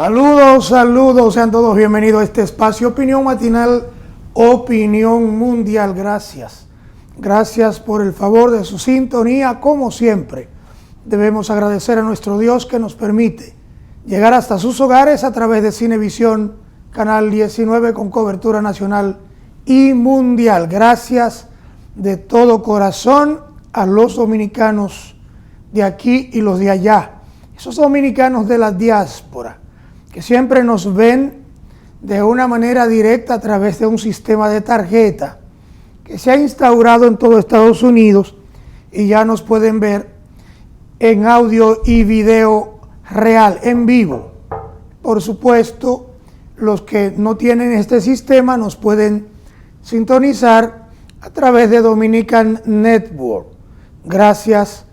Saludos, saludos, sean todos bienvenidos a este espacio Opinión Matinal, Opinión Mundial. Gracias por el favor de su sintonía. Como siempre, debemos agradecer a nuestro Dios que nos permite llegar hasta sus hogares a través de Cinevisión, Canal 19 con cobertura nacional y mundial. Gracias de todo corazón a los dominicanos de aquí y los de allá, esos dominicanos de la diáspora, que siempre nos ven de una manera directa a través de un sistema de tarjeta que se ha instaurado en todo Estados Unidos y ya nos pueden ver en audio y video real, en vivo. Por supuesto, los que no tienen este sistema nos pueden sintonizar a través de Dominican Network. Gracias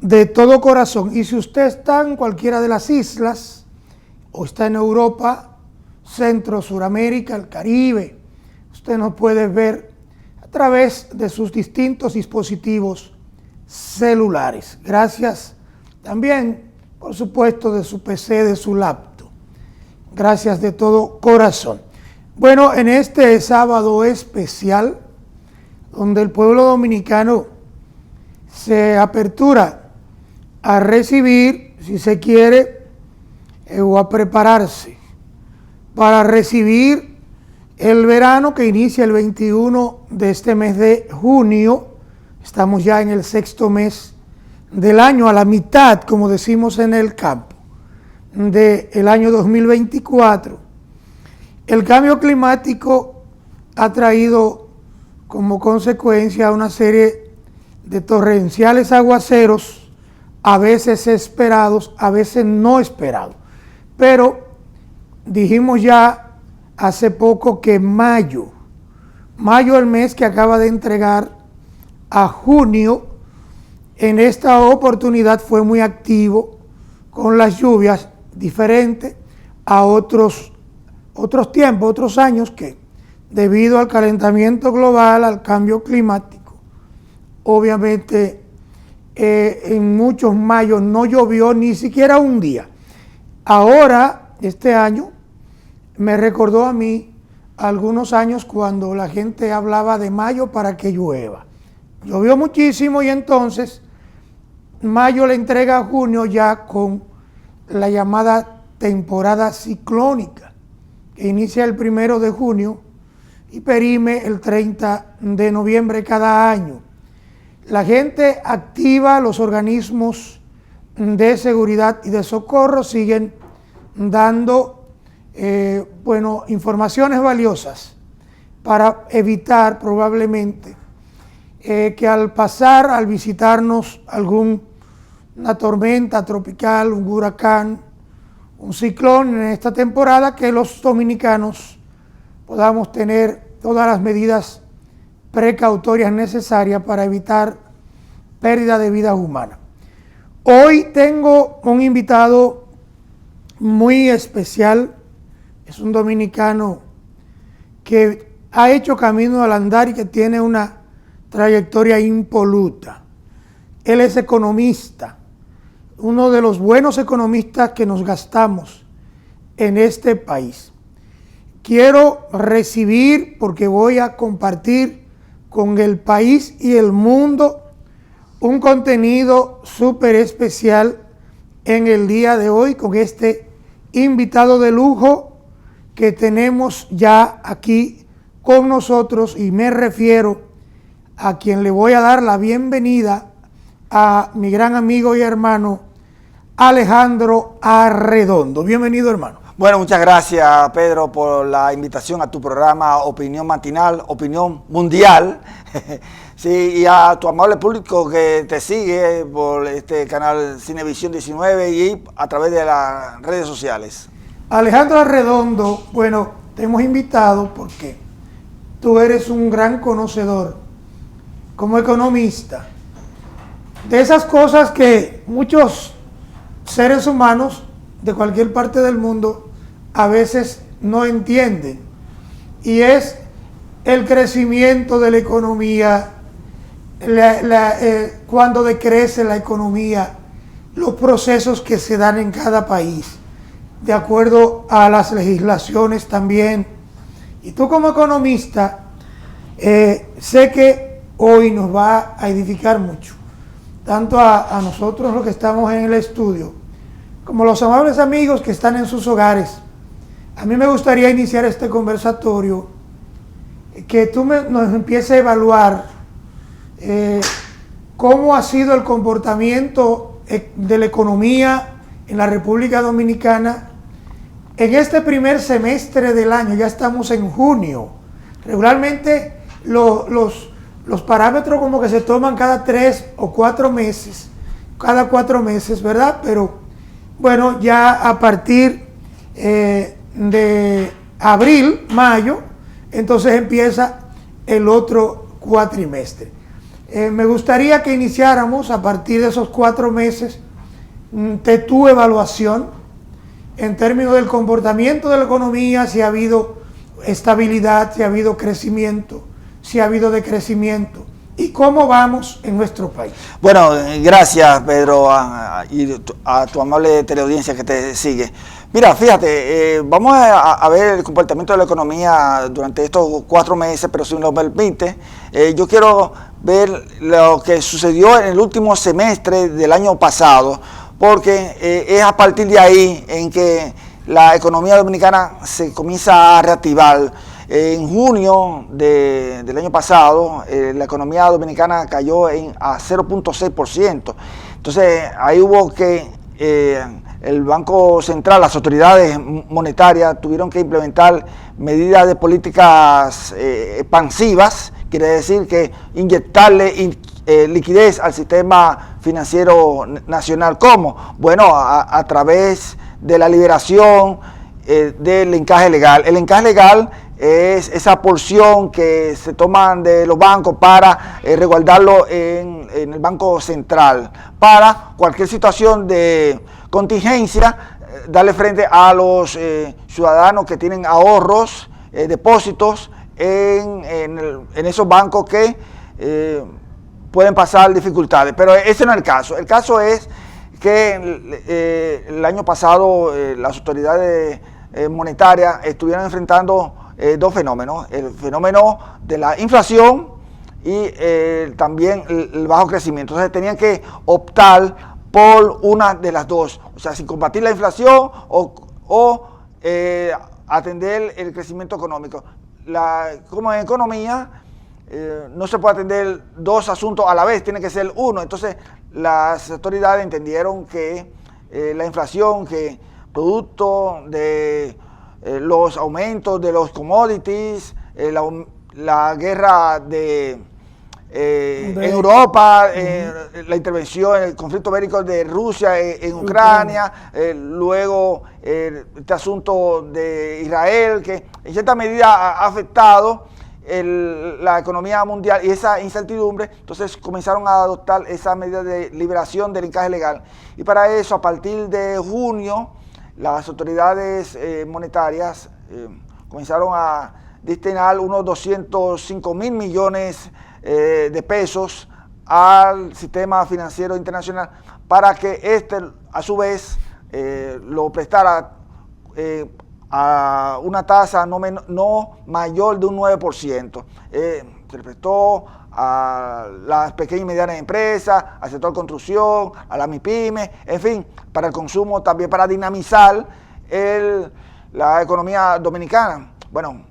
de todo corazón. Y si usted está en cualquiera de las islas, o está en Europa, Centro, Suramérica, el Caribe, usted nos puede ver a través de sus distintos dispositivos celulares. Gracias también, por supuesto, de su PC, de su laptop. Gracias de todo corazón. Bueno, en este sábado especial, donde el pueblo dominicano se apertura a recibir, si se quiere, o a prepararse para recibir el verano que inicia el 21 de este mes de junio. Estamos ya en el sexto mes del año, a la mitad, como decimos en el campo, del año 2024. El cambio climático ha traído como consecuencia una serie de torrenciales aguaceros, a veces esperados, a veces no esperados. Pero dijimos ya hace poco que mayo, el mes que acaba de entregar a junio, en esta oportunidad fue muy activo con las lluvias, diferente a otros tiempos, otros años que debido al calentamiento global, al cambio climático, obviamente en muchos mayos no llovió ni siquiera un día. Ahora, este año, me recordó a mí algunos años cuando la gente hablaba de mayo para que llueva. Llovió muchísimo y entonces mayo le entrega a junio ya con la llamada temporada ciclónica, que inicia el 1 de junio y perime el 30 de noviembre cada año. La gente activa, los organismos de seguridad y de socorro siguen dando informaciones valiosas para evitar probablemente que al visitarnos alguna tormenta tropical, un huracán, un ciclón en esta temporada, que los dominicanos podamos tener todas las medidas precautorias necesarias para evitar pérdida de vidas humanas. Hoy tengo un invitado muy especial. Es un dominicano que ha hecho camino al andar y que tiene una trayectoria impoluta. Él es economista, uno de los buenos economistas que nos gastamos en este país. Quiero recibir, porque voy a compartir con el país y el mundo un contenido súper especial en el día de hoy con este invitado de lujo que tenemos ya aquí con nosotros, y me refiero a quien le voy a dar la bienvenida, a mi gran amigo y hermano Alejandro Arredondo. Bienvenido, hermano. Bueno, muchas gracias, Pedro, por la invitación a tu programa Opinión Matinal, Opinión Mundial. Sí, y a tu amable público que te sigue por este canal Cinevisión 19 y a través de las redes sociales. Alejandro Arredondo, bueno, te hemos invitado porque tú eres un gran conocedor como economista de esas cosas que muchos seres humanos de cualquier parte del mundo a veces no entienden, y es el crecimiento de la economía, cuando decrece la economía, los procesos que se dan en cada país, de acuerdo a las legislaciones también. Y tú como economista, sé que hoy nos va a edificar mucho, tanto a nosotros los que estamos en el estudio, como los amables amigos que están en sus hogares. A mí me gustaría iniciar este conversatorio, que tú nos empieces a evaluar cómo ha sido el comportamiento de la economía en la República Dominicana en este primer semestre del año. Ya estamos en junio. Regularmente los parámetros como que se toman cada 3 o 4 meses, cada 4 meses, ¿verdad? Pero bueno, ya a partir de abril, mayo, entonces empieza el otro cuatrimestre. Me gustaría que iniciáramos a partir de esos 4 meses de tu evaluación en términos del comportamiento de la economía, si ha habido estabilidad, si ha habido crecimiento, si ha habido decrecimiento y cómo vamos en nuestro país. Bueno, gracias Pedro y a tu amable teleaudiencia que te sigue. Mira, fíjate, vamos a ver el comportamiento de la economía durante estos 4 meses, pero si nos permite, yo quiero ver lo que sucedió en el último semestre del año pasado, porque es a partir de ahí en que la economía dominicana se comienza a reactivar. En junio del año pasado, la economía dominicana cayó a 0.6%. Entonces, ahí hubo que el Banco Central, las autoridades monetarias tuvieron que implementar medidas de políticas expansivas, quiere decir que inyectarle liquidez al sistema financiero nacional. ¿Cómo? Bueno, a través de la liberación del encaje legal. El encaje legal es esa porción que se toman de los bancos para resguardarlo en el Banco Central, para cualquier situación de contingencia, darle frente a los ciudadanos que tienen ahorros, depósitos en esos bancos que pueden pasar dificultades. Pero ese no es el caso. El caso es que el año pasado las autoridades monetarias estuvieron enfrentando 2 fenómenos: el fenómeno de la inflación y también el bajo crecimiento. Entonces tenían que optar por una de las dos, o sea, sin combatir la inflación o atender el crecimiento económico. Como en economía, no se puede atender 2 asuntos a la vez, tiene que ser uno. Entonces las autoridades entendieron que la inflación, que producto de los aumentos de los commodities, la guerra en Europa, la intervención, el conflicto bélico de Rusia en Ucrania, luego este asunto de Israel, que en cierta medida ha afectado la economía mundial, y esa incertidumbre. Entonces comenzaron a adoptar esa medida de liberación del encaje legal. Y para eso, a partir de junio, las autoridades monetarias comenzaron a destinar unos 205.000 millones de pesos al sistema financiero internacional para que este a su vez lo prestara a una tasa no mayor de un 9%. Se le prestó a las pequeñas y medianas empresas, al sector construcción, a la MIPYME, en fin, para el consumo, también para dinamizar la economía dominicana. Bueno,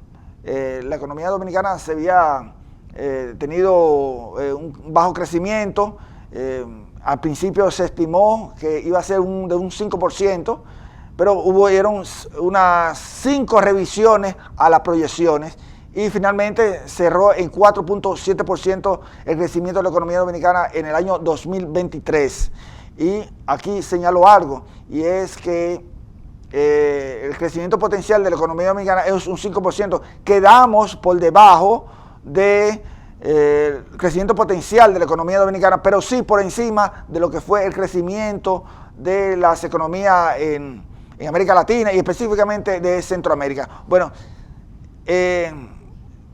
la economía dominicana se había tenido un bajo crecimiento. Al principio se estimó que iba a ser de un 5%, pero hubieron unas 5 revisiones a las proyecciones y finalmente cerró en 4.7% el crecimiento de la economía dominicana en el año 2023. Y aquí señalo algo, y es que el crecimiento potencial de la economía dominicana es un 5%. Quedamos por debajo del crecimiento potencial de la economía dominicana, pero sí por encima de lo que fue el crecimiento de las economías en América Latina y específicamente de Centroamérica. Bueno,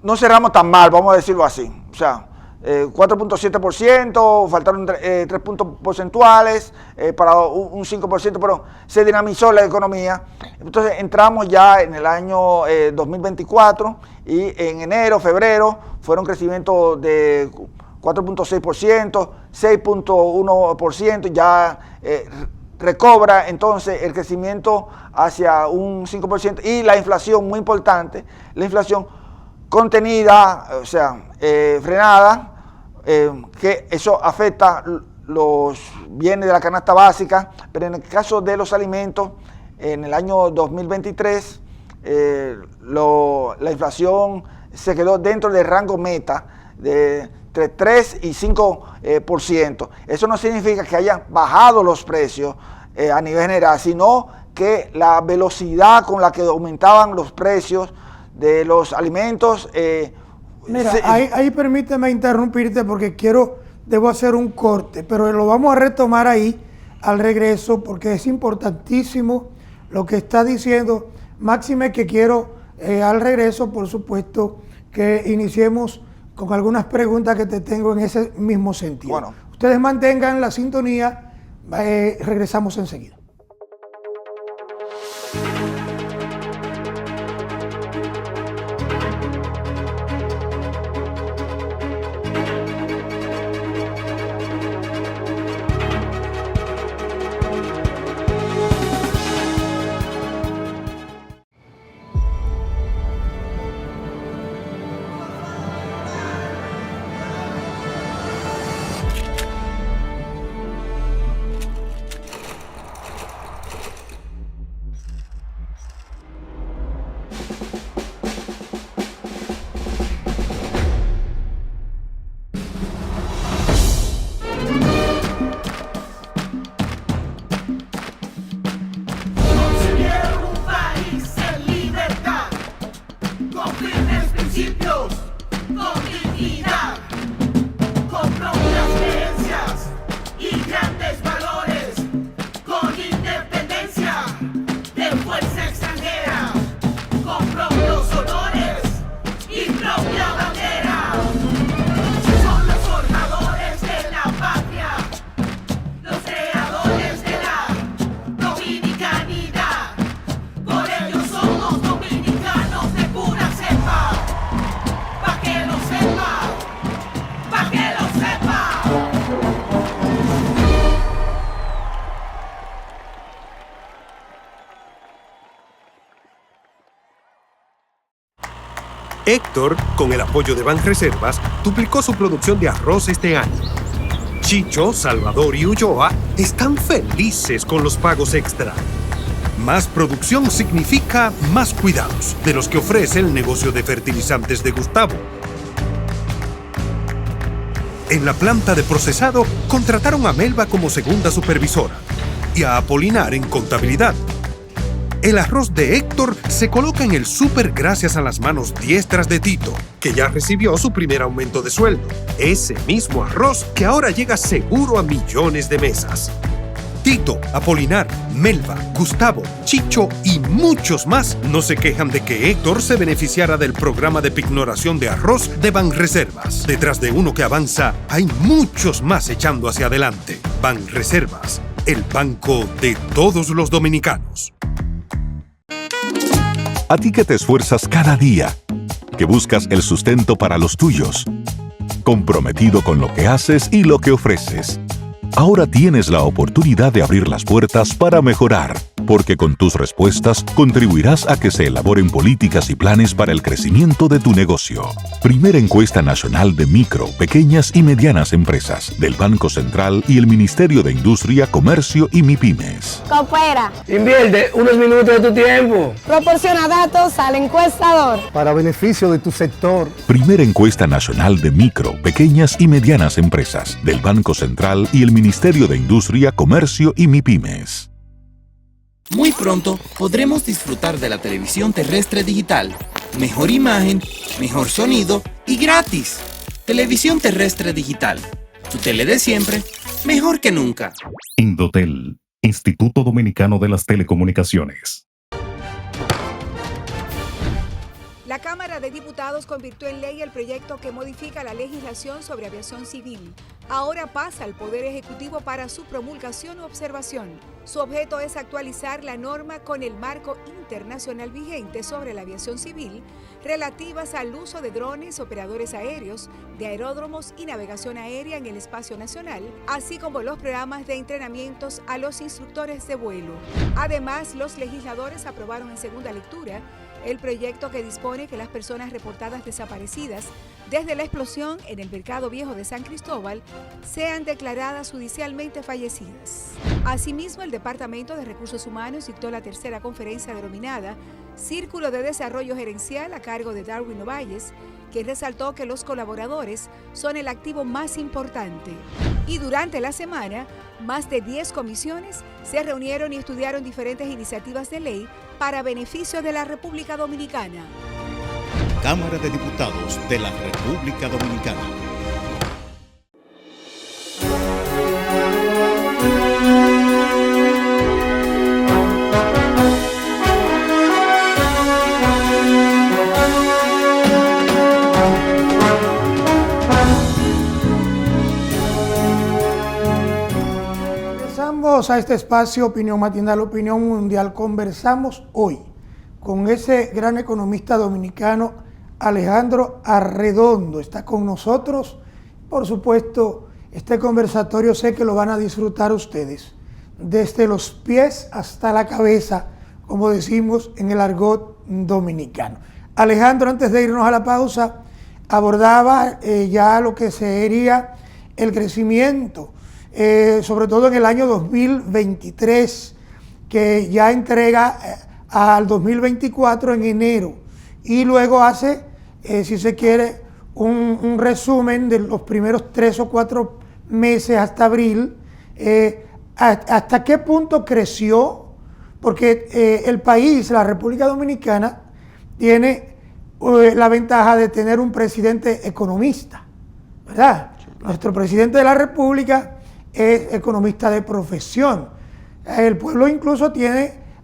no cerramos tan mal, vamos a decirlo así. O sea, 4.7%, faltaron 3 puntos porcentuales para un 5%, pero se dinamizó la economía. Entonces entramos ya en el año 2024 y en enero, febrero fueron crecimientos de 4.6%, 6.1%, ya recobra entonces el crecimiento hacia un 5% y la inflación, muy importante, la inflación contenida, o sea, frenada, que eso afecta los bienes de la canasta básica, pero en el caso de los alimentos, en el año 2023, la inflación se quedó dentro del rango meta de entre 3 y 5%. Eso no significa que hayan bajado los precios a nivel general, sino que la velocidad con la que aumentaban los precios de los alimentos. Mira, ahí permíteme interrumpirte porque debo hacer un corte, pero lo vamos a retomar ahí al regreso porque es importantísimo lo que está diciendo. Máxime que quiero al regreso, por supuesto, que iniciemos con algunas preguntas que te tengo en ese mismo sentido. Bueno. Ustedes mantengan la sintonía, regresamos enseguida. Héctor, con el apoyo de Banreservas, duplicó su producción de arroz este año. Chicho, Salvador y Ulloa están felices con los pagos extra. Más producción significa más cuidados, de los que ofrece el negocio de fertilizantes de Gustavo. En la planta de procesado, contrataron a Melba como segunda supervisora y a Apolinar en contabilidad. El arroz de Héctor se coloca en el súper gracias a las manos diestras de Tito, que ya recibió su primer aumento de sueldo. Ese mismo arroz que ahora llega seguro a millones de mesas. Tito, Apolinar, Melba, Gustavo, Chicho y muchos más no se quejan de que Héctor se beneficiara del programa de pignoración de arroz de Banreservas. Detrás de uno que avanza, hay muchos más echando hacia adelante. Banreservas, el banco de todos los dominicanos. A ti que te esfuerzas cada día, que buscas el sustento para los tuyos, comprometido con lo que haces y lo que ofreces. Ahora tienes la oportunidad de abrir las puertas para mejorar, porque con tus respuestas contribuirás a que se elaboren políticas y planes para el crecimiento de tu negocio. Primera encuesta nacional de micro, pequeñas y medianas empresas del Banco Central y el Ministerio de Industria, Comercio y MIPYMES. Coopera. Invierte unos minutos de tu tiempo. Proporciona datos al encuestador. Para beneficio de tu sector. Primera encuesta nacional de micro, pequeñas y medianas empresas del Banco Central y el Ministerio de Industria, Comercio y MIPYMES. Muy pronto podremos disfrutar de la televisión terrestre digital. Mejor imagen, mejor sonido y gratis. Televisión terrestre digital. Tu tele de siempre, mejor que nunca. Indotel, Instituto Dominicano de las Telecomunicaciones. La La Cámara de Diputados convirtió en ley el proyecto que modifica la legislación sobre aviación civil. Ahora pasa al Poder Ejecutivo para su promulgación u observación. Su objeto es actualizar la norma con el marco internacional vigente sobre la aviación civil relativas al uso de drones, operadores aéreos, de aeródromos y navegación aérea en el espacio nacional, así como los programas de entrenamientos a los instructores de vuelo. Además, los legisladores aprobaron en segunda lectura el proyecto que dispone que las personas reportadas desaparecidas desde la explosión en el Mercado Viejo de San Cristóbal sean declaradas judicialmente fallecidas. Asimismo, el Departamento de Recursos Humanos dictó la tercera conferencia denominada Círculo de Desarrollo Gerencial a cargo de Darwin Ovalles, que resaltó que los colaboradores son el activo más importante. Y durante la semana, más de 10 comisiones se reunieron y estudiaron diferentes iniciativas de ley para beneficio de la República Dominicana. Cámara de Diputados de la República Dominicana. Regresamos a este espacio Opinión Matinal, Opinión Mundial. Conversamos hoy con ese gran economista dominicano, Alejandro Arredondo. Está con nosotros. Por supuesto, este conversatorio sé que lo van a disfrutar ustedes, desde los pies hasta la cabeza, como decimos en el argot dominicano. Alejandro, antes de irnos a la pausa, abordaba ya lo que sería el crecimiento, sobre todo en el año 2023, que ya entrega al 2024 en enero, y luego hace, si se quiere, un resumen de los primeros 3 o 4 meses hasta abril. ¿Hasta qué punto creció? Porque el país, la República Dominicana, tiene la ventaja de tener un presidente economista, ¿verdad? Nuestro presidente de la República es economista de profesión. El pueblo incluso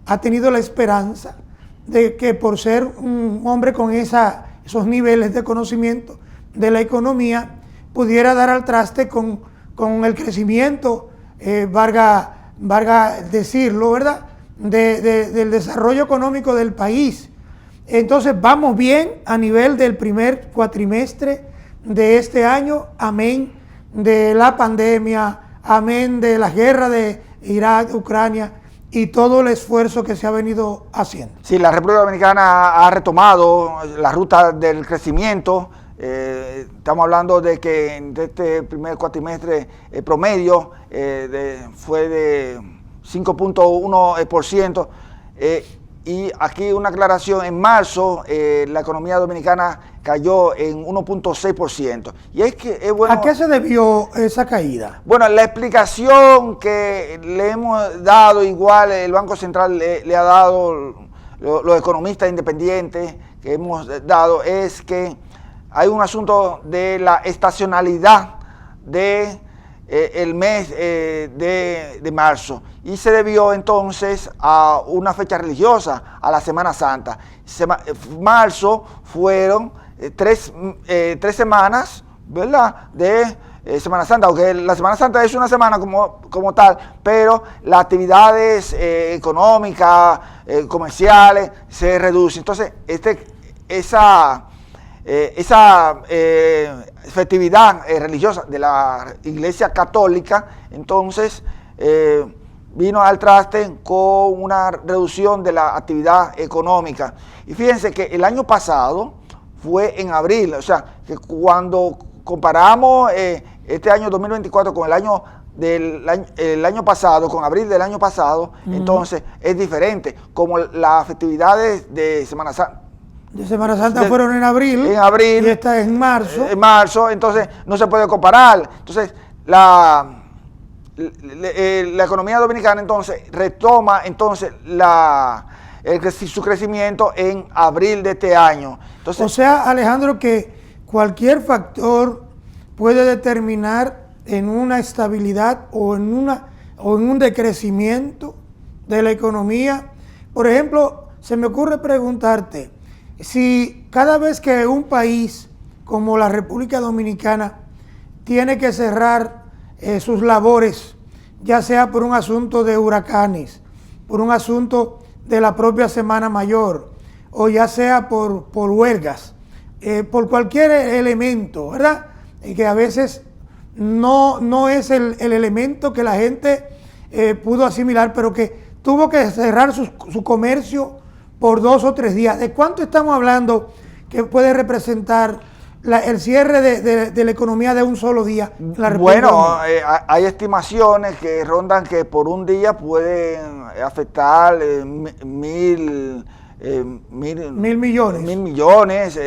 ha tenido la esperanza de que, por ser un hombre con esos niveles de conocimiento de la economía, pudiera dar al traste con el crecimiento, valga decirlo, ¿verdad?, del desarrollo económico del país. Entonces vamos bien a nivel del primer cuatrimestre de este año, amén de la pandemia, amén de la guerra de Irak, Ucrania y todo el esfuerzo que se ha venido haciendo. Sí, la República Dominicana ha retomado la ruta del crecimiento. Estamos hablando de que en este primer cuatrimestre promedio fue de 5.1%. Y aquí una aclaración: en marzo la economía dominicana cayó en 1.6%. Y es que es bueno. ¿A qué se debió esa caída? Bueno, la explicación que le hemos dado, igual el Banco Central le ha dado, los economistas independientes que hemos dado, es que hay un asunto de la estacionalidad de el mes de marzo, y se debió entonces a una fecha religiosa, a la Semana Santa. Marzo fueron 3 semanas, ¿verdad?, de Semana Santa, aunque la Semana Santa es una semana como tal, pero las actividades económicas, comerciales se reducen. Entonces, esa festividad religiosa de la Iglesia Católica, entonces vino al traste con una reducción de la actividad económica. Y fíjense que el año pasado fue en abril, o sea, que cuando comparamos este año 2024 con el año pasado, con abril del año pasado, entonces es diferente, como las festividades de Semana Santa. De Semana Santa fueron en abril. En abril. Y esta es en marzo. En marzo, entonces no se puede comparar. Entonces, la economía dominicana entonces retoma entonces su crecimiento en abril de este año. Entonces, o sea, Alejandro, que cualquier factor puede determinar en una estabilidad o en un decrecimiento de la economía. Por ejemplo, se me ocurre preguntarte, si cada vez que un país como la República Dominicana tiene que cerrar sus labores, ya sea por un asunto de huracanes, por un asunto de la propia Semana Mayor, o ya sea por huelgas, por cualquier elemento, ¿verdad? Y que a veces no es el elemento que la gente pudo asimilar, pero que tuvo que cerrar su comercio por 2 o 3 días. ¿De cuánto estamos hablando que puede representar el cierre de la economía de un solo día en la República Dominicana? Hay estimaciones que rondan que por un día pueden afectar mil millones. 1.000 millones,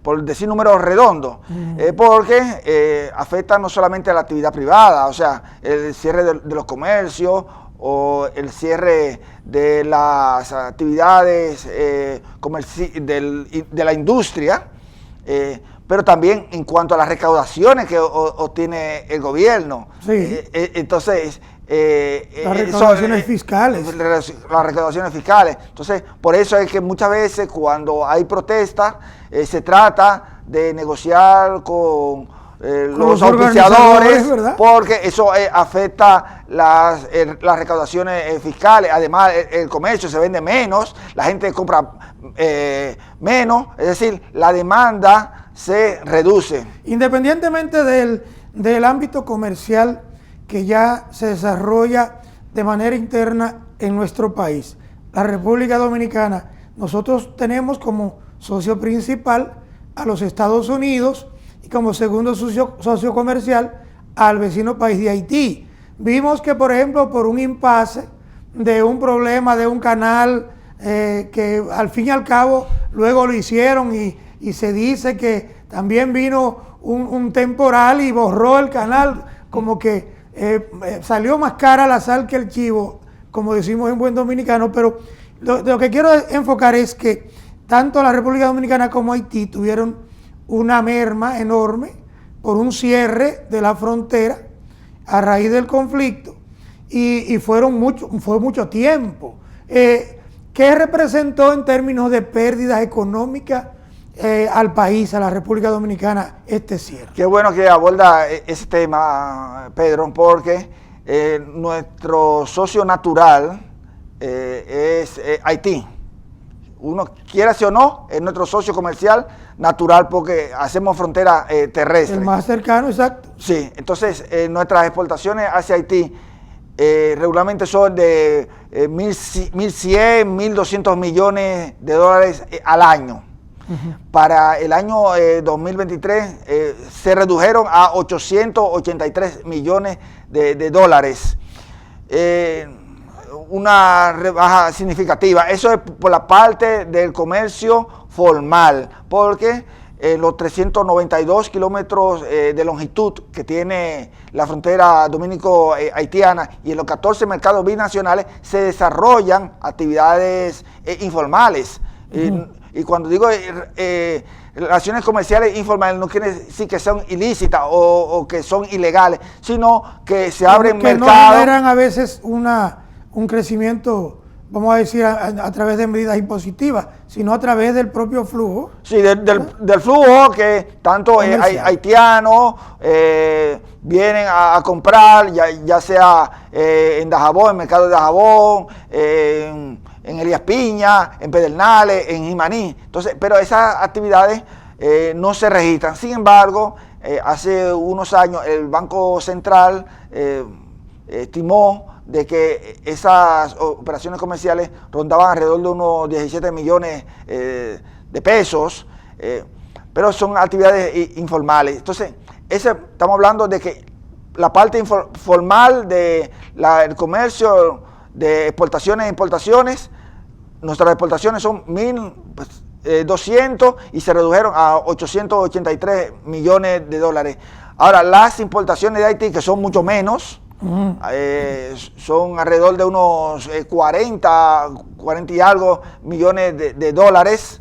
por decir números redondos, porque afecta no solamente a la actividad privada, o sea, el cierre de los comercios o el cierre de las actividades de la industria, pero también en cuanto a las recaudaciones que obtiene el gobierno. Sí. Entonces, las recaudaciones fiscales. Las recaudaciones fiscales. Entonces, por eso es que muchas veces cuando hay protestas, se trata de negociar con los auspiciadores, ¿verdad? Porque eso afecta las recaudaciones fiscales. Además, el comercio se vende menos, la gente compra menos, es decir, la demanda se reduce. Independientemente del ámbito comercial que ya se desarrolla de manera interna en nuestro país, la República Dominicana, nosotros tenemos socio principal a los Estados Unidos y como segundo socio comercial al vecino país de Haití. Vimos que, por ejemplo, por un impasse de un problema de un canal que al fin y al cabo luego lo hicieron y se dice que también vino un temporal y borró el canal, como que salió más cara la sal que el chivo, como decimos en buen dominicano, pero lo que quiero enfocar es que tanto la República Dominicana como Haití tuvieron una merma enorme por un cierre de la frontera a raíz del conflicto y fue mucho tiempo. ¿Qué representó en términos de pérdidas económicas al país, a la República Dominicana, este cierre? Qué bueno que aborda ese tema, Pedro, porque nuestro socio natural es Haití. Uno quiera o no, es nuestro socio comercial natural porque hacemos frontera terrestre. El más cercano, exacto. Sí, entonces nuestras exportaciones hacia Haití regularmente son de 1.100, 1.200 millones de dólares al año. Para el año 2023 se redujeron a 883 millones de dólares. Una rebaja significativa. Eso es por la parte del comercio formal, porque los 392 kilómetros de longitud que tiene la frontera dominico-haitiana y en los 14 mercados binacionales se desarrollan actividades informales. Y cuando digo relaciones comerciales informales, no quiere decir que son ilícitas o que son ilegales, sino que se abren mercados. Que no generan a veces un crecimiento, vamos a decir, a través de medidas impositivas, sino a través del propio flujo. Sí, del flujo que tanto haitianos vienen a comprar, ya sea en Dajabón, en el mercado de Dajabón, en Elías Piña, en Pedernales, en Jimaní. Entonces, pero esas actividades no se registran. Sin embargo, hace unos años el Banco Central estimó de que esas operaciones comerciales rondaban alrededor de unos 17 millones de pesos, pero son actividades informales. Entonces, estamos hablando de que la parte formal del comercio de exportaciones e importaciones, nuestras exportaciones son 1.200 y se redujeron a 883 millones de dólares. Ahora, las importaciones de Haití, que son mucho menos, son alrededor de unos 40 y algo millones de dólares.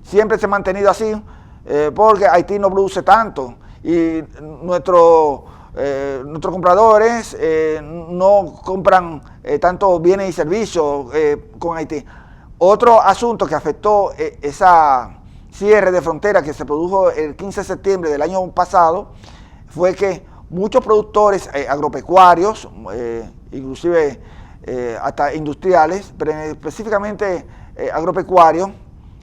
Siempre se ha mantenido así porque Haití no produce tanto y nuestros compradores no compran tanto bienes y servicios con Haití. Otro asunto que afectó esa cierre de frontera que se produjo el 15 de septiembre del año pasado fue que muchos productores agropecuarios, inclusive hasta industriales, pero específicamente agropecuarios,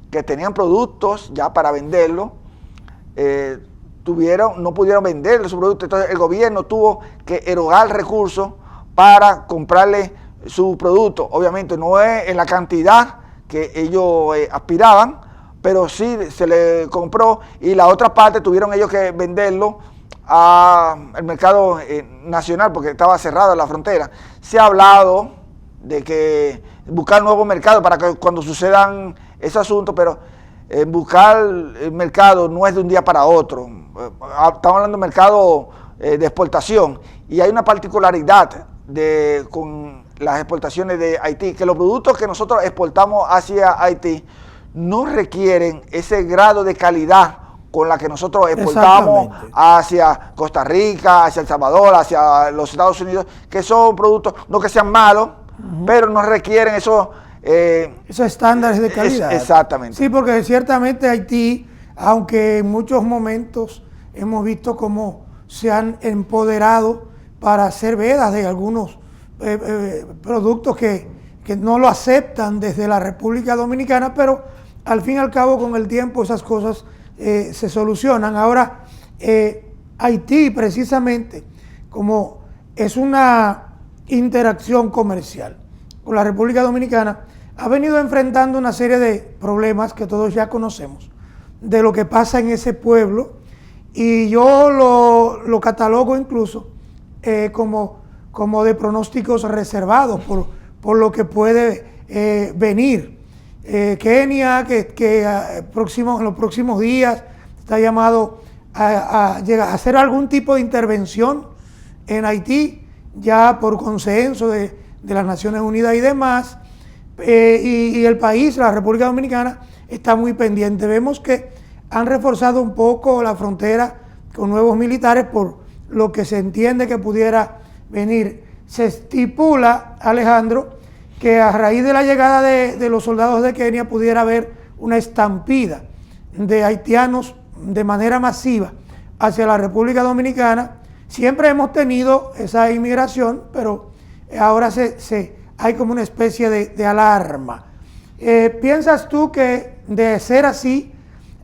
que tenían productos ya para venderlo, no pudieron vender su producto. Entonces el gobierno tuvo que erogar recursos para comprarle su producto. Obviamente no es en la cantidad que ellos aspiraban, pero sí se le compró, y la otra parte tuvieron ellos que venderlo al mercado nacional porque estaba cerrada la frontera. Se ha hablado de que buscar nuevos mercados para que cuando sucedan ese asunto, pero buscar el mercado no es de un día para otro. Estamos hablando de mercado de exportación, y hay una particularidad con las exportaciones de Haití, que los productos que nosotros exportamos hacia Haití no requieren ese grado de calidad con la que nosotros exportamos hacia Costa Rica, hacia El Salvador, hacia los Estados Unidos, que son productos, no que sean malos, pero no requieren esos estándares de calidad. Exactamente. Sí, porque ciertamente Haití, aunque en muchos momentos hemos visto cómo se han empoderado para hacer vedas de algunos productos que no lo aceptan desde la República Dominicana, pero al fin y al cabo con el tiempo esas cosas se solucionan. Ahora, Haití precisamente, como es una interacción comercial con la República Dominicana, ha venido enfrentando una serie de problemas que todos ya conocemos de lo que pasa en ese pueblo, y yo lo catalogo incluso como de pronósticos reservados por lo que puede venir. Kenia, que en los próximos días está llamado a hacer algún tipo de intervención en Haití, ya por consenso de las Naciones Unidas y demás, y el país, la República Dominicana, está muy pendiente. Vemos que han reforzado un poco la frontera con nuevos militares por lo que se entiende que pudiera venir. Se estipula, Alejandro, que a raíz de la llegada de los soldados de Kenia pudiera haber una estampida de haitianos de manera masiva hacia la República Dominicana. Siempre hemos tenido esa inmigración, pero ahora hay como una especie de alarma. ¿Piensas tú que de ser así,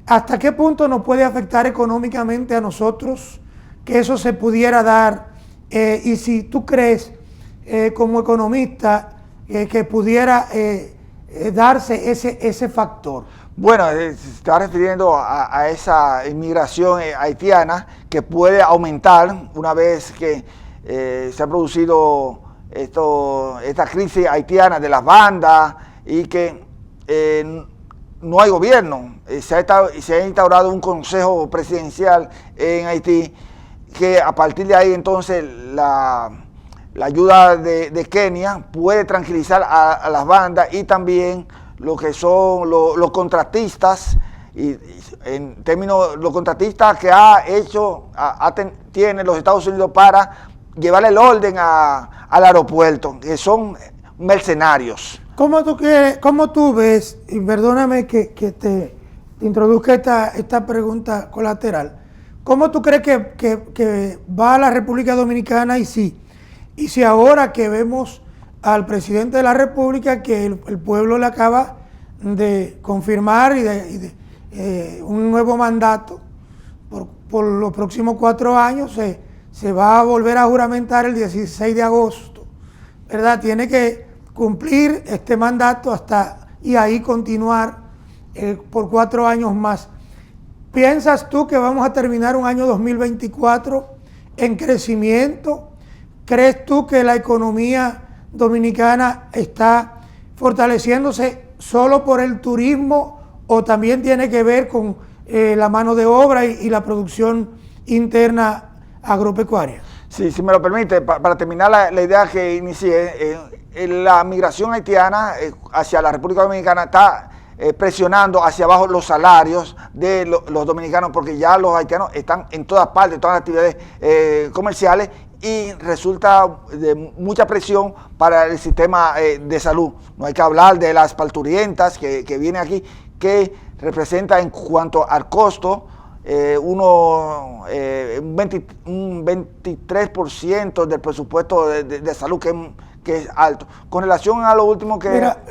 hasta qué punto nos puede afectar económicamente a nosotros que eso se pudiera dar? Y si tú crees, como economista, que pudiera darse ese factor. Bueno, se está refiriendo a esa inmigración haitiana que puede aumentar una vez que se ha producido esta crisis haitiana de las bandas y que no hay gobierno. Se ha instaurado un consejo presidencial en Haití que a partir de ahí entonces la ayuda de Kenia puede tranquilizar a las bandas y también lo que son los contratistas, y en términos, los contratistas que tienen los Estados Unidos para llevarle el orden al aeropuerto, que son mercenarios. ¿Cómo tú ves, y perdóname que te introduzca esta pregunta colateral, cómo tú crees que va a la República Dominicana y si ahora que vemos al presidente de la República que el pueblo le acaba de confirmar un nuevo mandato por los próximos 4 años, se va a volver a juramentar el 16 de agosto, ¿verdad? Tiene que cumplir este mandato y ahí continuar por 4 años más. ¿Piensas tú que vamos a terminar un año 2024 en crecimiento? ¿Crees tú que la economía dominicana está fortaleciéndose solo por el turismo o también tiene que ver con la mano de obra y la producción interna agropecuaria? Sí, si me lo permite, para terminar la idea que inicié, la migración haitiana hacia la República Dominicana está presionando hacia abajo los salarios de los dominicanos, porque ya los haitianos están en todas partes, en todas las actividades comerciales, y resulta de mucha presión para el sistema de salud. No hay que hablar de las parturientas que vienen aquí, que representa en cuanto al costo un 23% del presupuesto de salud, que es alto. Con relación a lo último que... Mira,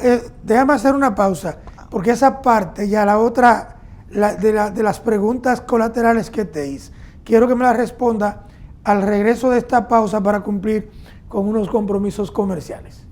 déjame hacer una pausa, porque esa parte, ya la otra, de las preguntas colaterales que te hice, quiero que me la responda al regreso de esta pausa para cumplir con unos compromisos comerciales.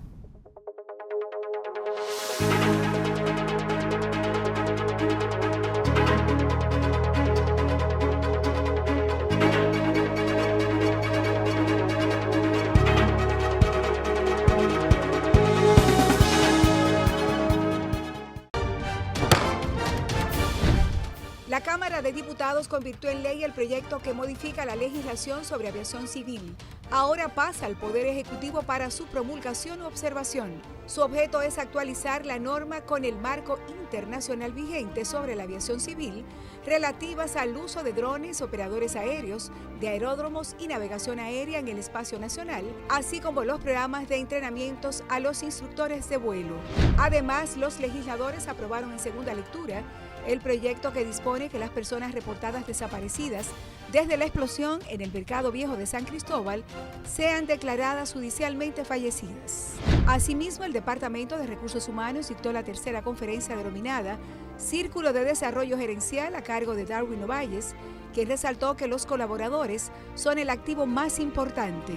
La Cámara de Diputados convirtió en ley el proyecto que modifica la legislación sobre aviación civil. Ahora pasa al Poder Ejecutivo para su promulgación u observación. Su objeto es actualizar la norma con el marco internacional vigente sobre la aviación civil, relativas al uso de drones, operadores aéreos, de aeródromos y navegación aérea en el espacio nacional, así como los programas de entrenamientos a los instructores de vuelo. Además, los legisladores aprobaron en segunda lectura el proyecto que dispone que las personas reportadas desaparecidas desde la explosión en el Mercado Viejo de San Cristóbal sean declaradas judicialmente fallecidas. Asimismo, el Departamento de Recursos Humanos dictó la tercera conferencia denominada Círculo de Desarrollo Gerencial a cargo de Darwin Ovalles, que resaltó que los colaboradores son el activo más importante.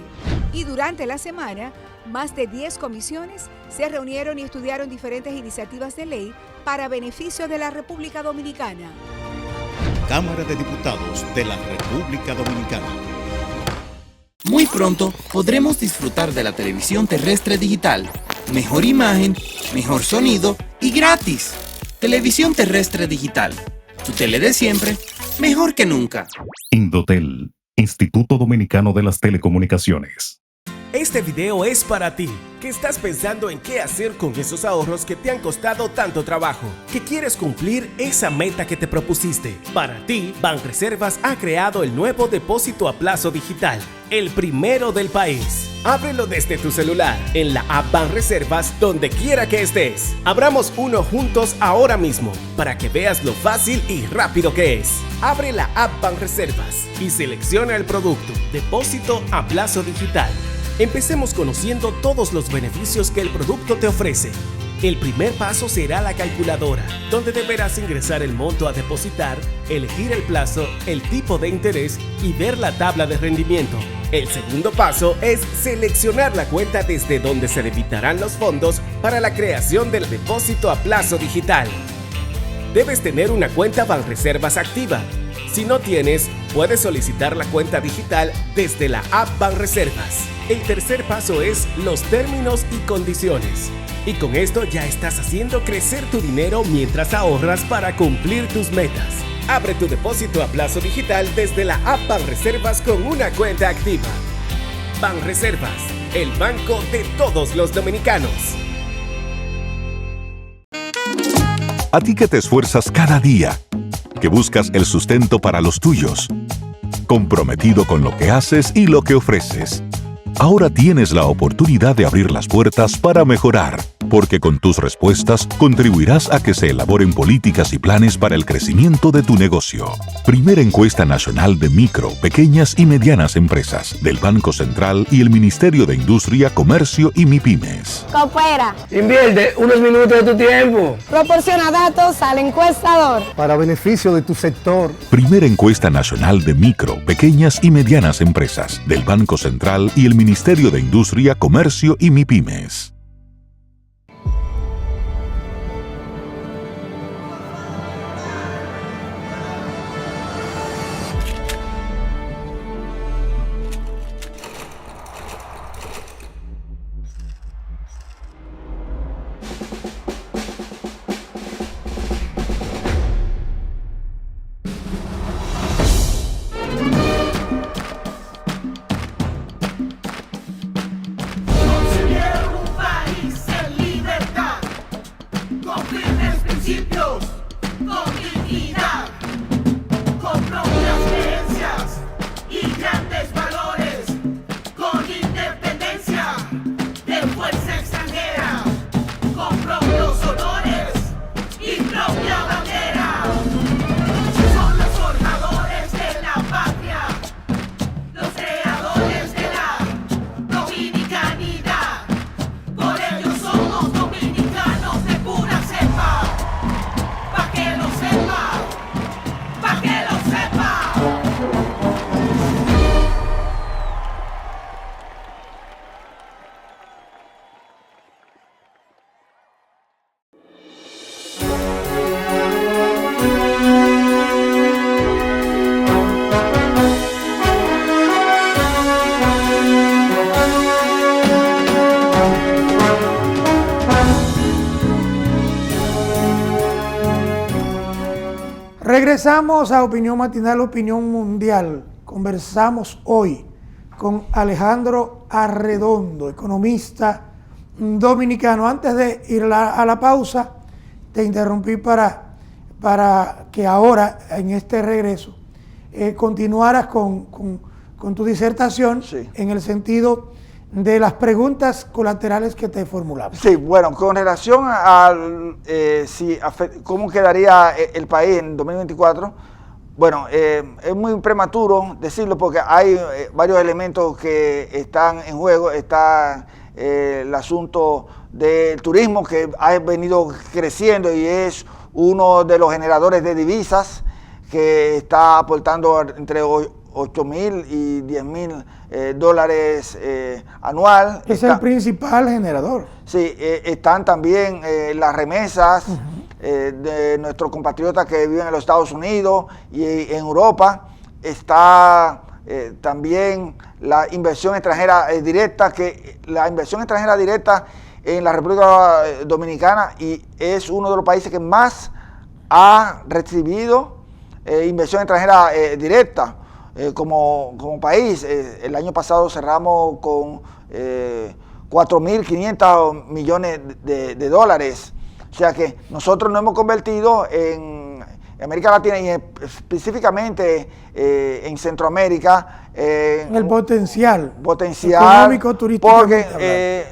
Y durante la semana, más de 10 comisiones se reunieron y estudiaron diferentes iniciativas de ley para beneficio de la República Dominicana. Cámara de Diputados de la República Dominicana. Muy pronto podremos disfrutar de la televisión terrestre digital. Mejor imagen, mejor sonido y gratis. Televisión terrestre digital. Tu tele de siempre, mejor que nunca. Indotel, Instituto Dominicano de las Telecomunicaciones. Este video es para ti, que estás pensando en qué hacer con esos ahorros que te han costado tanto trabajo, que quieres cumplir esa meta que te propusiste. Para ti, Banreservas ha creado el nuevo depósito a plazo digital, el primero del país. Ábrelo desde tu celular, en la app Banreservas, donde quiera que estés. Abramos uno juntos ahora mismo, para que veas lo fácil y rápido que es. Abre la app Banreservas y selecciona el producto, depósito a plazo digital. Empecemos conociendo todos los beneficios que el producto te ofrece. El primer paso será la calculadora, donde deberás ingresar el monto a depositar, elegir el plazo, el tipo de interés y ver la tabla de rendimiento. El segundo paso es seleccionar la cuenta desde donde se debitarán los fondos para la creación del depósito a plazo digital. Debes tener una cuenta Banreservas activa. Si no tienes, puedes solicitar la cuenta digital desde la app Banreservas. El tercer paso es los términos y condiciones. Y con esto ya estás haciendo crecer tu dinero mientras ahorras para cumplir tus metas. Abre tu depósito a plazo digital desde la app Banreservas con una cuenta activa. Banreservas, el banco de todos los dominicanos. A ti que te esfuerzas cada día, que buscas el sustento para los tuyos, comprometido con lo que haces y lo que ofreces. Ahora tienes la oportunidad de abrir las puertas para mejorar, porque con tus respuestas contribuirás a que se elaboren políticas y planes para el crecimiento de tu negocio. Primera encuesta nacional de micro, pequeñas y medianas empresas del Banco Central y el Ministerio de Industria, Comercio y MIPYMES. Coopera. Invierte unos minutos de tu tiempo. Proporciona datos al encuestador. Para beneficio de tu sector. Primera encuesta nacional de micro, pequeñas y medianas empresas del Banco Central y el Ministerio de Industria, Comercio y MIPYMES. Regresamos a Opinión Matinal, Opinión Mundial. Conversamos hoy con Alejandro Arredondo, economista dominicano. Antes de ir a la pausa, te interrumpí para que ahora, en este regreso, continuaras con tu disertación, sí, en el sentido de las preguntas colaterales que te formulaba. Sí, bueno, con relación a cómo quedaría el país en 2024, bueno, es muy prematuro decirlo porque hay varios elementos que están en juego. Está el asunto del turismo, que ha venido creciendo y es uno de los generadores de divisas, que está aportando entre 8.000 y 10.000 dólares anual. Es el principal generador. Sí, están también las remesas de nuestros compatriotas que viven en los Estados Unidos y en Europa. Está también la inversión extranjera directa, que la inversión extranjera directa en la República Dominicana y es uno de los países que más ha recibido inversión extranjera directa. Como país, el año pasado cerramos con 4.500 millones de dólares. O sea que nosotros nos hemos convertido en América Latina y específicamente en Centroamérica. En el potencial económico, turístico. Porque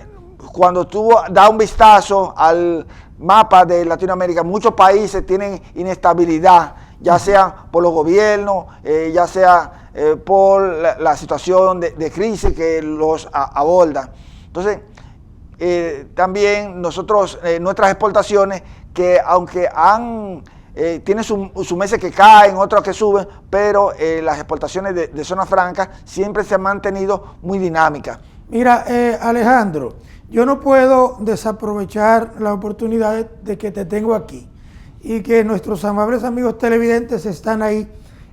cuando tú das un vistazo al mapa de Latinoamérica, muchos países tienen inestabilidad, ya sea por los gobiernos, ya sea por la situación de crisis que los aborda. Entonces, también nosotros, nuestras exportaciones, que aunque tienen sus meses que caen, otros que suben, pero las exportaciones de zona franca siempre se han mantenido muy dinámicas. Mira, Alejandro, yo no puedo desaprovechar la oportunidad de que te tengo aquí y que nuestros amables amigos televidentes están ahí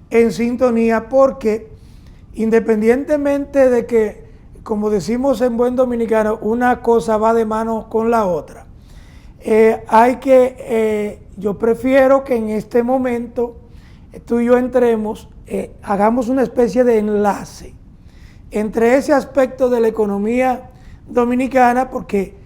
en sintonía, porque independientemente de que, como decimos en buen dominicano, una cosa va de mano con la otra, yo prefiero que en este momento tú y yo entremos, hagamos una especie de enlace entre ese aspecto de la economía dominicana, porque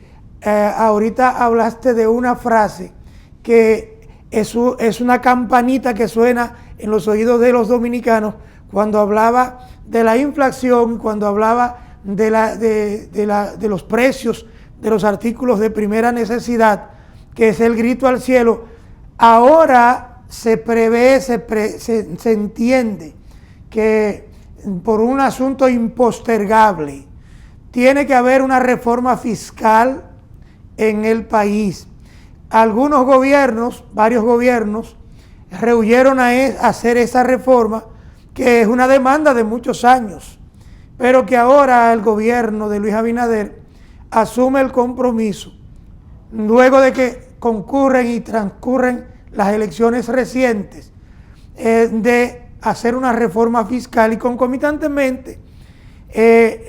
ahorita hablaste de una frase que es una campanita que suena en los oídos de los dominicanos cuando hablaba de la inflación, cuando hablaba de los precios de los artículos de primera necesidad, que es el grito al cielo. Ahora se prevé, se entiende que por un asunto impostergable tiene que haber una reforma fiscal en el país. Algunos gobiernos, varios gobiernos, rehuyeron a hacer esa reforma, que es una demanda de muchos años, pero que ahora el gobierno de Luis Abinader asume el compromiso, luego de que concurren y transcurren las elecciones recientes, de hacer una reforma fiscal y concomitantemente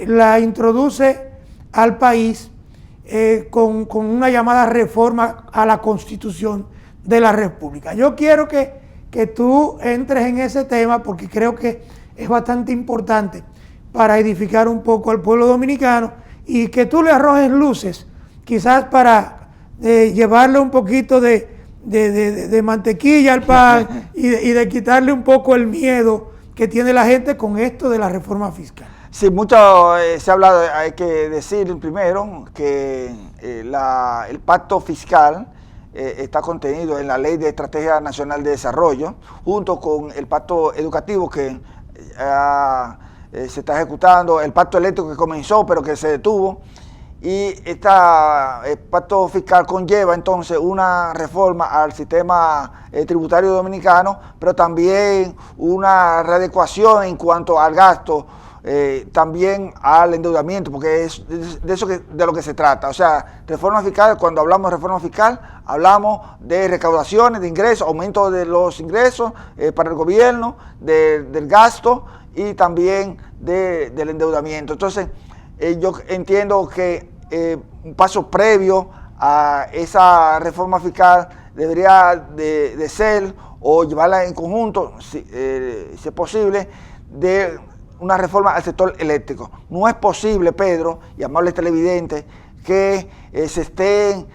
la introduce al país con una llamada reforma a la Constitución de la República. Yo quiero que tú entres en ese tema porque creo que es bastante importante para edificar un poco al pueblo dominicano y que tú le arrojes luces, quizás para llevarle un poquito de mantequilla al pan y de quitarle un poco el miedo que tiene la gente con esto de la reforma fiscal. Sí, mucho se ha hablado. Hay que decir primero que el pacto fiscal está contenido en la Ley de Estrategia Nacional de Desarrollo, junto con el pacto educativo que se está ejecutando, el pacto eléctrico que comenzó pero que se detuvo, y el pacto fiscal conlleva entonces una reforma al sistema tributario dominicano, pero también una readecuación en cuanto al gasto, también al endeudamiento, porque es de eso de lo que se trata. O sea, reforma fiscal, cuando hablamos de reforma fiscal, hablamos de recaudaciones, de ingresos, aumento de los ingresos para el gobierno, del gasto y también del endeudamiento. Entonces, yo entiendo que un paso previo a esa reforma fiscal debería de ser o llevarla en conjunto, si es posible, de una reforma al sector eléctrico. No es posible, Pedro, y amables televidentes, que se estén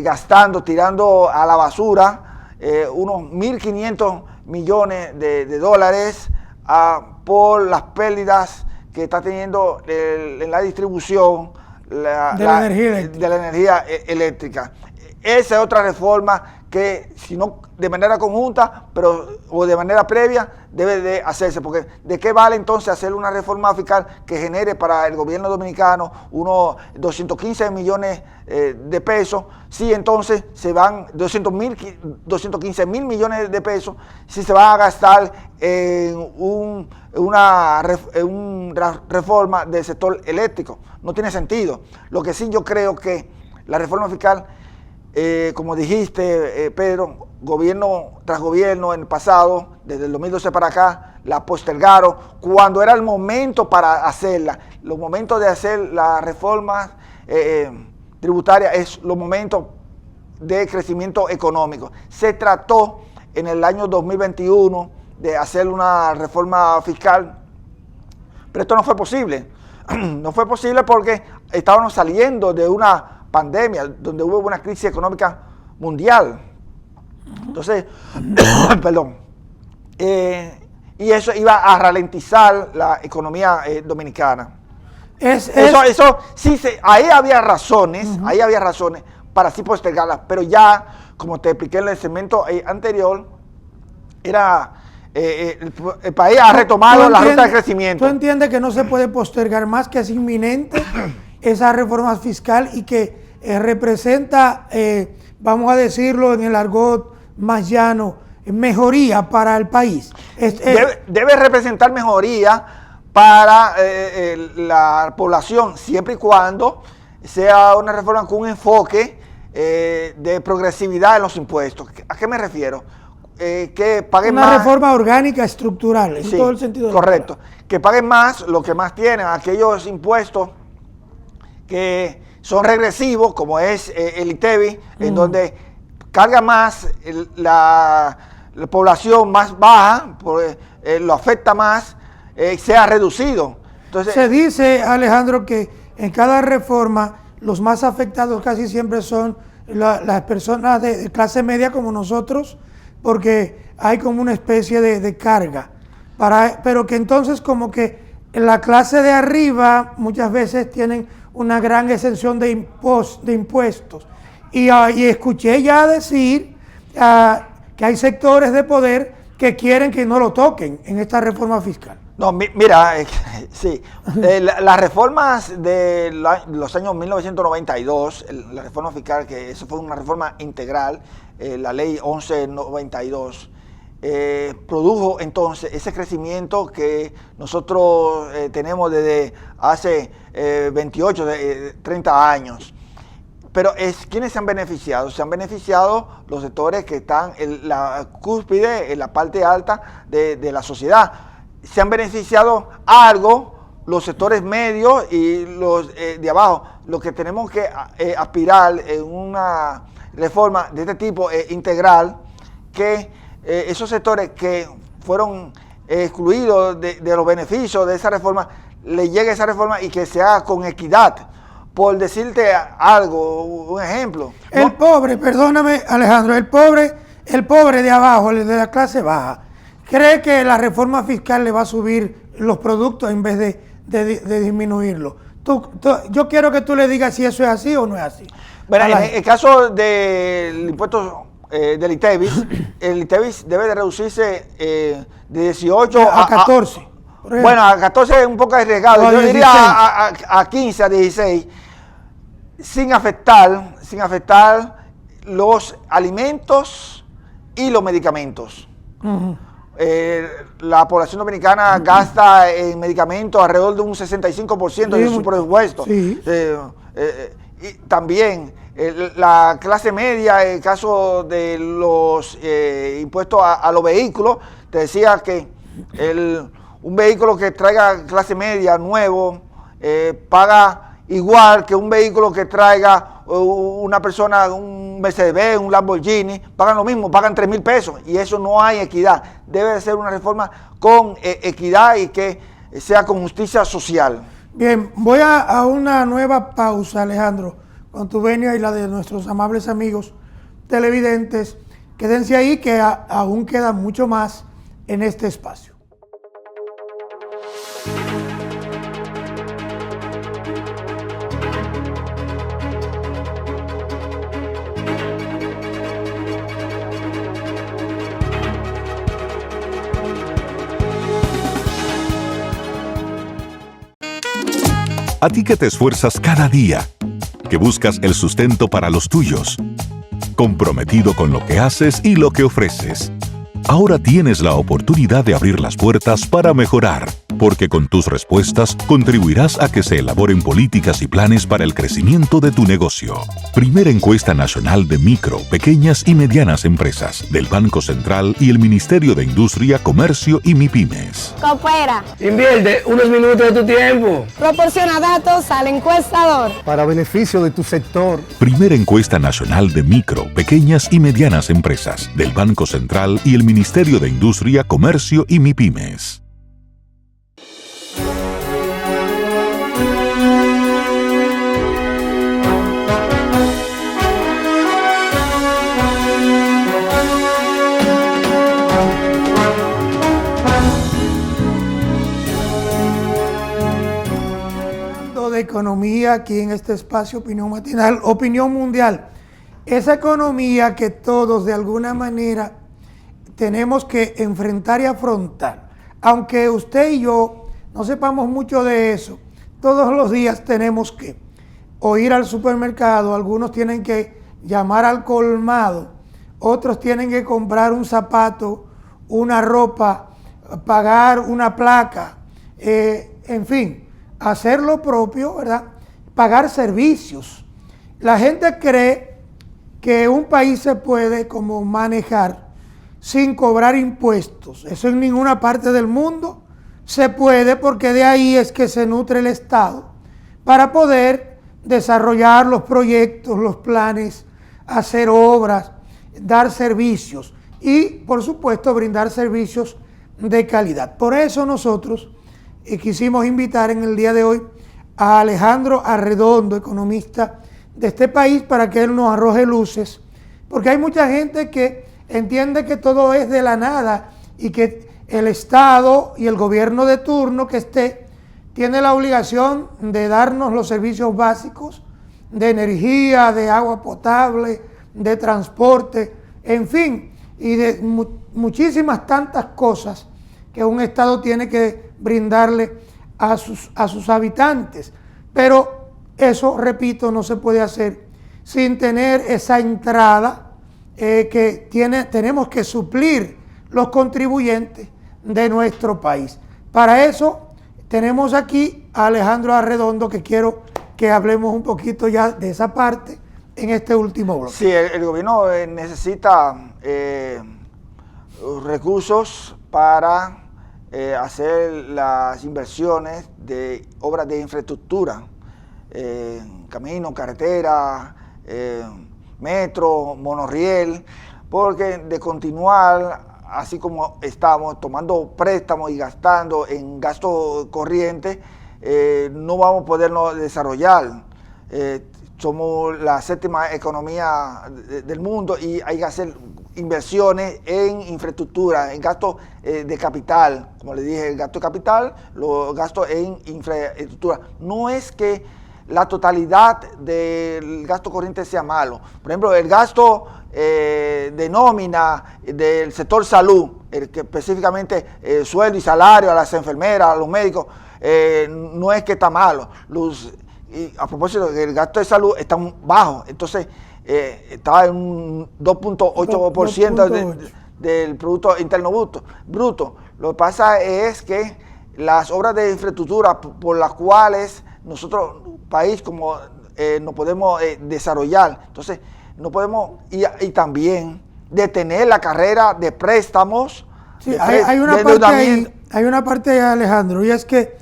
gastando, tirando a la basura unos 1.500 millones de dólares por las pérdidas que está teniendo en la distribución de la energía eléctrica. Esa es otra reforma que, si no de manera conjunta, o de manera previa, debe de hacerse, porque ¿de qué vale entonces hacer una reforma fiscal que genere para el gobierno dominicano unos 215 millones de pesos, si entonces se van 215 mil millones de pesos, si se van a gastar en una reforma del sector eléctrico? No tiene sentido. Lo que sí yo creo que la reforma fiscal, como dijiste, Pedro, gobierno tras gobierno en el pasado, desde el 2012 para acá, la postergaron cuando era el momento para hacerla. Los momentos de hacer las reformas tributarias es los momentos de crecimiento económico. Se trató en el año 2021 de hacer una reforma fiscal, pero esto no fue posible. No fue posible porque estábamos saliendo de una pandemia, donde hubo una crisis económica mundial. Entonces, perdón, y eso iba a ralentizar la economía dominicana. Eso sí, ahí había razones, para así postergarlas, pero ya, como te expliqué en el segmento anterior, el país ha retomado la ruta de crecimiento. ¿Tú entiendes que no se puede postergar más, que es inminente esa reforma fiscal y que representa, vamos a decirlo en el argot más llano, mejoría para el país? Debe representar mejoría para la población, siempre y cuando sea una reforma con un enfoque de progresividad en los impuestos. ¿A qué me refiero? Que paguen más. Una reforma orgánica estructural, en todo el sentido. Correcto. Que paguen más lo que más tienen, aquellos impuestos que son regresivos, como es el ITEVIS, en donde carga más la población más baja, lo afecta más, sea reducido. Entonces, se dice, Alejandro, que en cada reforma los más afectados casi siempre son las personas de clase media como nosotros, porque hay como una especie de carga, pero que entonces como que la clase de arriba muchas veces tienen una gran exención de impuestos. Y escuché ya decir que hay sectores de poder que quieren que no lo toquen en esta reforma fiscal. No, mira, sí, las reformas de los años 1992, la reforma fiscal, que eso fue una reforma integral, la ley 1192, produjo entonces ese crecimiento que nosotros tenemos desde hace 28, 30 años. Pero ¿quiénes se han beneficiado? Se han beneficiado los sectores que están en la cúspide, en la parte alta de la sociedad. Se han beneficiado algo los sectores medios y los de abajo. Lo que tenemos que aspirar en una reforma de este tipo integral, que esos sectores que fueron excluidos de los beneficios de esa reforma, le llegue esa reforma y que se haga con equidad. Por decirte algo, un ejemplo. El pobre, perdóname, Alejandro, el pobre de abajo, el de la clase baja, cree que la reforma fiscal le va a subir los productos en vez de disminuirlo. Yo quiero que tú le digas si eso es así o no es así. Bueno, en el caso del impuesto del ITEVIS, el ITEVIS debe de reducirse de 18 a 14. Bueno, a 14 es un poco arriesgado. Yo diría a 15, a 16, sin afectar los alimentos y los medicamentos. La población dominicana gasta en medicamentos alrededor de un 65% de su presupuesto. Sí. Y también la clase media, en el caso de los impuestos a los vehículos, te decía que un vehículo que traiga clase media nuevo paga igual que un vehículo que traiga una persona, un Mercedes-Benz, un Lamborghini, pagan lo mismo, pagan 3.000 pesos, y eso no hay equidad. Debe de ser una reforma con equidad y que sea con justicia social. Bien, voy a una nueva pausa, Alejandro, con tu venia y la de nuestros amables amigos televidentes. Quédense ahí que aún queda mucho más en este espacio. A ti que te esfuerzas cada día, que buscas el sustento para los tuyos, comprometido con lo que haces y lo que ofreces. Ahora tienes la oportunidad de abrir las puertas para mejorar, porque con tus respuestas contribuirás a que se elaboren políticas y planes para el crecimiento de tu negocio. Primera encuesta nacional de micro, pequeñas y medianas empresas del Banco Central y el Ministerio de Industria, Comercio y MIPYMES. Coopera. Invierte unos minutos de tu tiempo Proporciona datos al encuestador. para beneficio de tu sector. Primera encuesta nacional de micro, pequeñas y medianas empresas del Banco Central y el Ministerio de Industria, Comercio y MIPYMES. De economía aquí en este espacio Opinión Matinal, Opinión Mundial. Esa economía que todos de alguna manera tenemos que enfrentar y afrontar. Aunque usted y yo no sepamos mucho de eso, todos los días tenemos que o ir al supermercado, algunos tienen que llamar al colmado, otros tienen que comprar un zapato, una ropa, pagar una placa, en fin, hacer lo propio, ¿verdad? Pagar servicios. La gente cree que un país se puede como manejar sin cobrar impuestos. Eso en ninguna parte del mundo se puede, porque de ahí es que se nutre el Estado para poder desarrollar los proyectos, los planes, hacer obras, dar servicios y, por supuesto, brindar servicios de calidad. Por eso nosotros quisimos invitar en el día de hoy a Alejandro Arredondo, economista de este país, para que él nos arroje luces, porque hay mucha gente que entiende que todo es de la nada y que el Estado y el gobierno de turno que esté tiene la obligación de darnos los servicios básicos de energía, de agua potable, de transporte, en fin, y de muchísimas tantas cosas que un Estado tiene que brindarle a sus habitantes. Pero eso, repito, no se puede hacer sin tener esa entrada que tenemos que suplir los contribuyentes de nuestro país. Para eso tenemos aquí a Alejandro Arredondo, que quiero que hablemos un poquito ya de esa parte en este último bloque. Sí, el gobierno necesita recursos para hacer las inversiones de obras de infraestructura, camino, carretera, metro, monorriel, porque de continuar así como estamos tomando préstamos y gastando en gasto corriente, no vamos a podernos desarrollar. Somos la séptima economía del mundo y hay que hacer inversiones en infraestructura, en gasto de capital. Como le dije, el gasto de capital, los gastos en infraestructura. No es que la totalidad del gasto corriente sea malo. Por ejemplo, el gasto de nómina del sector salud, el que específicamente sueldo y salario a las enfermeras, a los médicos, no es que está malo. Y a propósito, el gasto de salud está bajo, entonces está en un 2.8% del Producto Interno Bruto. Lo que pasa es que las obras de infraestructura por las cuales nosotros, país, como no podemos desarrollar, entonces no podemos, y también detener la carrera de préstamos. Sí, hay una parte ahí, Alejandro, y es que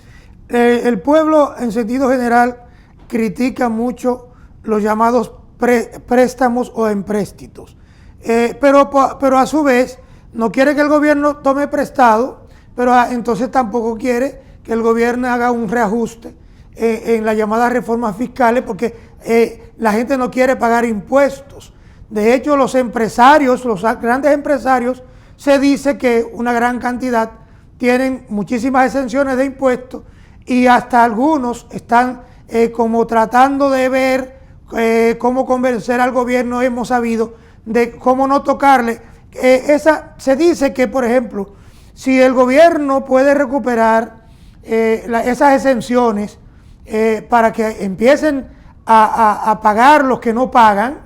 el pueblo en sentido general critica mucho los llamados préstamos o empréstitos. Pero a su vez no quiere que el gobierno tome prestado, pero entonces tampoco quiere que el gobierno haga un reajuste en las llamadas reformas fiscales, porque la gente no quiere pagar impuestos. De hecho, los empresarios, los grandes empresarios, se dice que una gran cantidad tienen muchísimas exenciones de impuestos y hasta algunos están como tratando de ver cómo convencer al gobierno, hemos sabido, de cómo no tocarle. Se dice que, por ejemplo, si el gobierno puede recuperar esas exenciones para que empiecen a pagar los que no pagan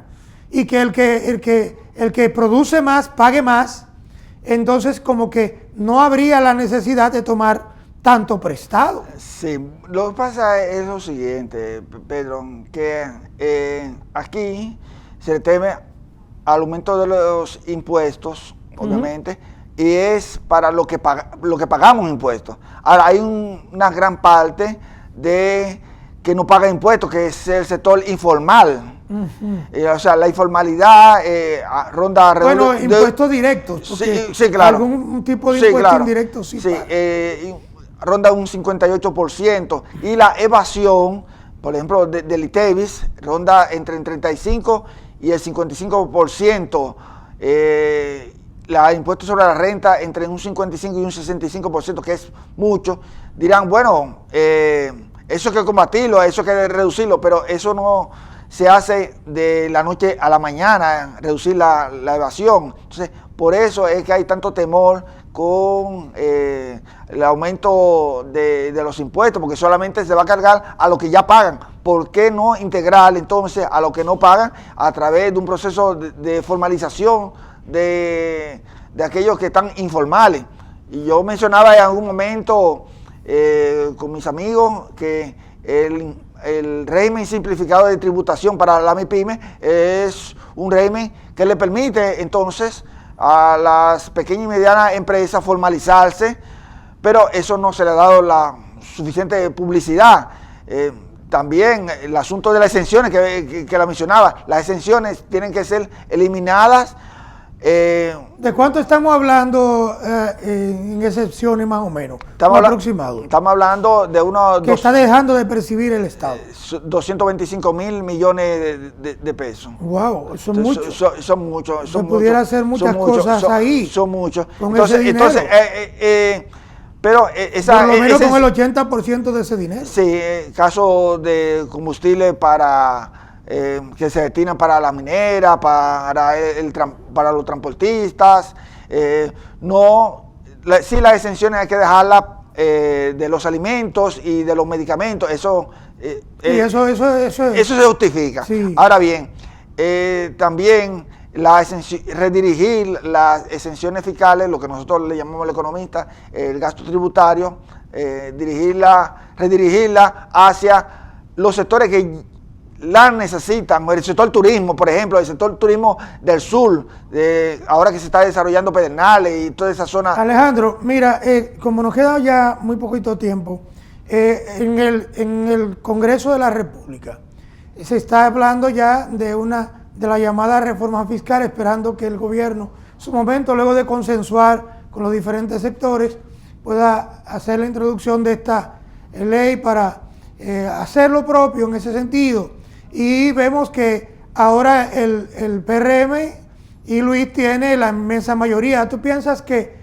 y que el que produce más pague más, entonces como que no habría la necesidad de tomar tanto prestado. Sí, lo que pasa es lo siguiente, Pedro, que aquí se le teme al aumento de los impuestos, obviamente, y es para lo que pagamos impuestos. Ahora, hay una gran parte de que no paga impuestos, que es el sector informal. O sea, la informalidad ronda alrededor de impuestos directos. Sí, claro. Algún tipo de impuesto indirecto sí ronda un 58%. Y la evasión, por ejemplo, del ITEVIS, ronda entre el 35 y el 55%. La impuestos sobre la renta entre un 55 y un 65%, que es mucho. Dirán, bueno, eso hay que combatirlo, eso hay que reducirlo, pero eso no se hace de la noche a la mañana, reducir la evasión. Entonces, por eso es que hay tanto temor con el aumento de los impuestos, porque solamente se va a cargar a lo que ya pagan. ¿Por qué no integrar entonces a lo que no pagan a través de un proceso de formalización de aquellos que están informales? Y yo mencionaba en algún momento con mis amigos que el régimen simplificado de tributación para la MIPYME es un régimen que le permite entonces a las pequeñas y medianas empresas formalizarse, pero eso no se le ha dado la suficiente publicidad. También el asunto de las exenciones que la mencionaba, las exenciones tienen que ser eliminadas. ¿De cuánto estamos hablando en excepciones más o menos? Aproximado. Estamos hablando de uno... que está dejando de percibir el Estado. 225.000 millones de pesos. Wow, eso es mucho. Son muchos. Se pudiera hacer muchas cosas ahí. Son muchos. Con ese dinero. Pero por lo menos con el 80% de ese dinero. Sí, caso de combustible para... que se destinan para la minera, para los transportistas. Sí, las exenciones hay que dejarlas de los alimentos y de los medicamentos. Eso se justifica. Sí. Ahora bien, también redirigir las exenciones fiscales, lo que nosotros le llamamos el economista, el gasto tributario, redirigirla hacia los sectores que la necesitan, el sector turismo, por ejemplo, el sector turismo del sur, ahora que se está desarrollando Pedernales y toda esa zona. Alejandro, mira, como nos queda ya muy poquito tiempo, en el Congreso de la República se está hablando ya de la llamada reforma fiscal, esperando que el gobierno, en su momento, luego de consensuar con los diferentes sectores, pueda hacer la introducción de esta ley para hacer lo propio en ese sentido. Y vemos que ahora el PRM y Luis tiene la inmensa mayoría. ¿Tú piensas que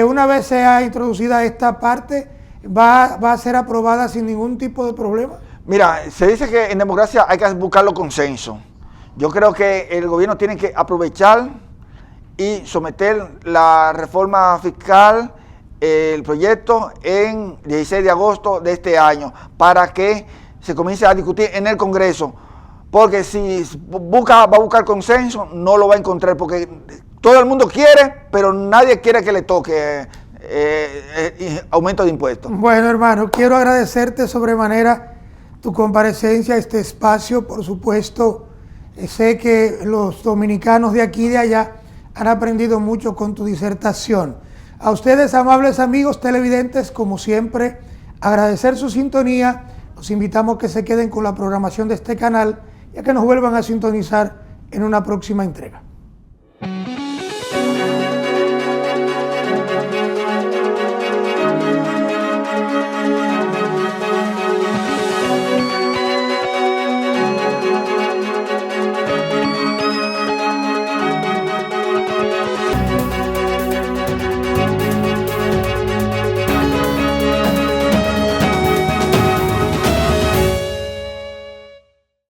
una vez sea introducida esta parte va a ser aprobada sin ningún tipo de problema? Mira, se dice que en democracia hay que buscar los consensos. Yo creo que el gobierno tiene que aprovechar y someter la reforma fiscal, el proyecto, en 16 de agosto de este año, para que se comience a discutir en el Congreso. Porque si va a buscar consenso, no lo va a encontrar, porque todo el mundo quiere, pero nadie quiere que le toque aumento de impuestos. Bueno, hermano, quiero agradecerte sobremanera tu comparecencia a este espacio. Por supuesto, sé que los dominicanos de aquí y de allá han aprendido mucho con tu disertación. A ustedes, amables amigos televidentes, como siempre, agradecer su sintonía. Los invitamos a que se queden con la programación de este canal y a que nos vuelvan a sintonizar en una próxima entrega.